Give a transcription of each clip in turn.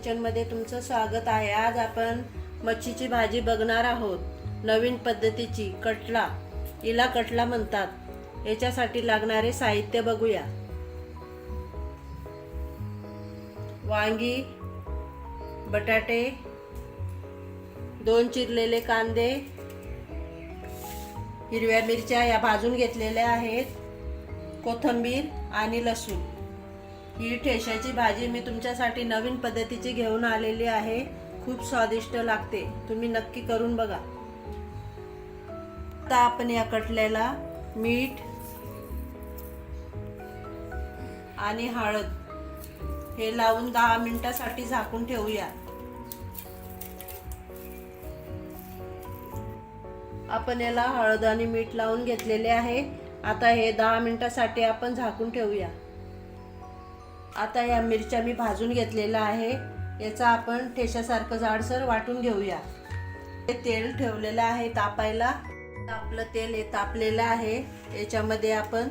किचनमध्ये तुमचं स्वागत आहे। आज आपण मच्छीची भाजी बघणार आहोत, नवीन पद्धतीची। कटला, हिला कटला म्हणतात। याच्यासाठी लागणारे साहित्य बघूया। वांगी, बटाटे, 2 चिरलेले कांदे, हिरव्या मिरच्या या भाजून घेतलेल्या आहेत, कोथिंबीर आणि लसूण। ही ठेशाची भाजी मी तुमच्यासाठी नवीन पद्धतीची घेऊन आलेली आहे। खूप स्वादिष्ट लागते, तुम्ही नक्की करून बघा। आता आपण या कटल्याला मीठ आणि हळद हे लावून 10 मिनिटांसाठी झाकून ठेवूया। आपण याला हळद आणि मीठ लावून घेतलेले आहे। आता हे 10 मिनिटांसाठी आपण झाकून ठेवूया। आता या मिरच्या मी भाजून घेतलेला आहे, याचा आपण ठेशासारखं जाडसर वाटून घेऊया। हे तेल ठेवलेलं आहे तापायला। आपलं तेल हे तापलेलं आहे, याच्यामध्ये आपण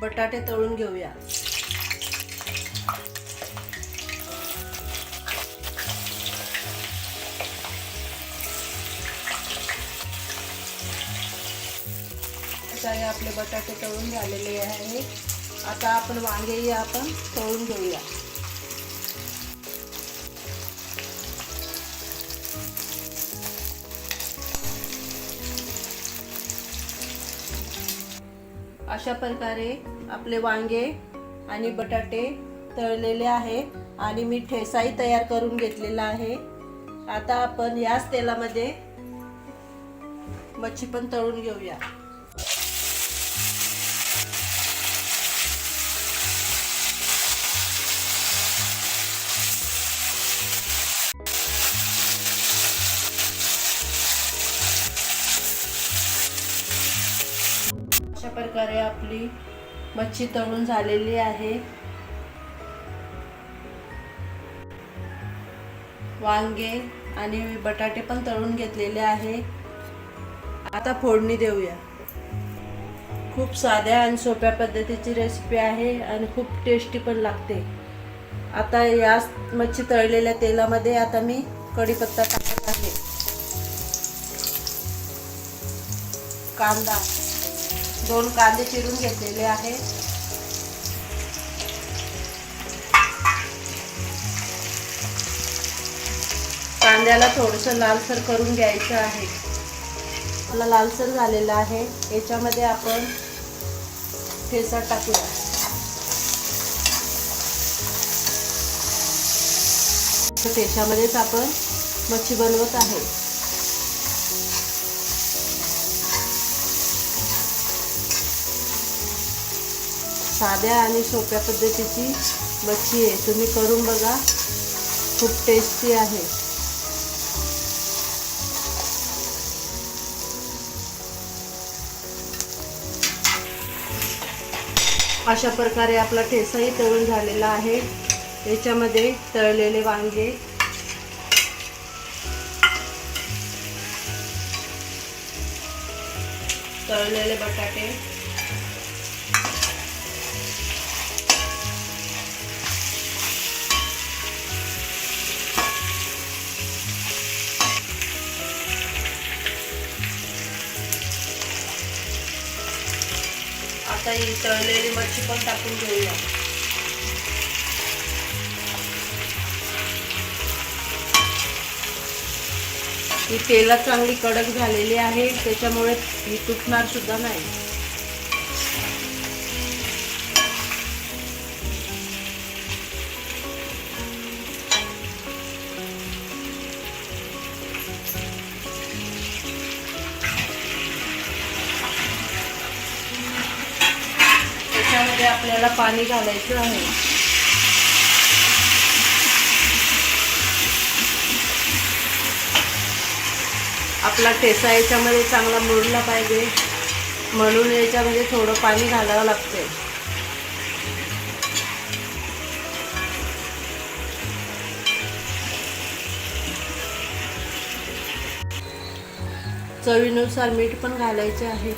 बटाटे तळून घेऊया। आपले बटाटे तळून झालेले आहे। आता आपण वांगेही आपण तळून घेऊया। अशा प्रकारे आपले वांगे आणि बटाटे तळलेले आहे आणि मी ठेसाही तयार करून घेतलेला आहे। आता आपण याच तेलामध्ये मच्छी पण तळून घेऊया। अशा प्रकारे आपली मच्छी तळून झालेली आहे। वांगे आणि बटाटे पण तळून घेतलेले आहे। आता फोडणी देऊया। खूप साध्या आणि सोप्या पद्धतीची रेसिपी आहे आणि खूप टेस्टी पण लागते। आता या मच्छी तळलेल्या तेलामध्ये आता मी कढीपत्ता टाकत आहे, कांदा, 2 कांदे चिरून घेतलेले आहेत, कांद्याला थोडंसं लालसर करून घ्यायचं आहे। आपला लालसर झालेला आहे, याच्यामध्ये आपण ठेचा टाकूया। ठेच्यामध्येच आपण मच्छी बनवत आहे। साध्या आणि सोप्या पद्धतीची मच्छी आहे, तुम्ही करून बघा, खूप टेस्टी आहे। अशा प्रकारे आपला ठेचाही तळून झालेला आहे। याच्यामध्ये तळलेले वांगे, तळलेले बटाटे, आता ही तळलेली मच्छी पण टाकून घेऊया। ही तेलात चांगली कडक झालेली आहे, त्याच्यामुळे ही तुटणार सुद्धा नाही। त्याच्यामध्ये आपल्याला पाणी घालायचं आहे। आपला ठेचा याच्यामध्ये चांगला मुरला पाहिजे, म्हणून याच्यामध्ये थोडं पाणी घालावं लागते। चवीनुसार मीठ पण घालायचे आहे।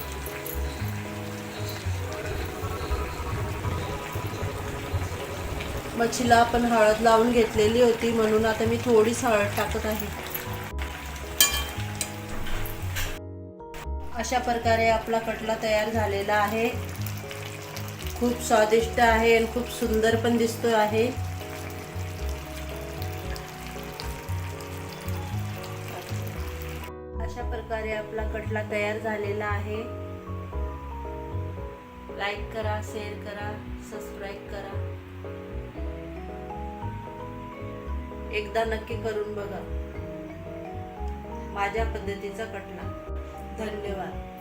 मच्छीला आपण हळद लावून घेतलेली होती, म्हणून आता मी थोडीच हळद टाकत आहे. अशा प्रकारे आपला कटला तयार झालेला आहे. खूप स्वादिष्ट आहे आणि खूप सुंदर पण दिसतो आहे. अशा प्रकारे आपला कटला तयार झालेला आहे. लाईक करा, शेअर करा, सबस्क्राईब करा. एकदा नक्की करून बघा माझ्या पद्धतीचा कटला. धन्यवाद.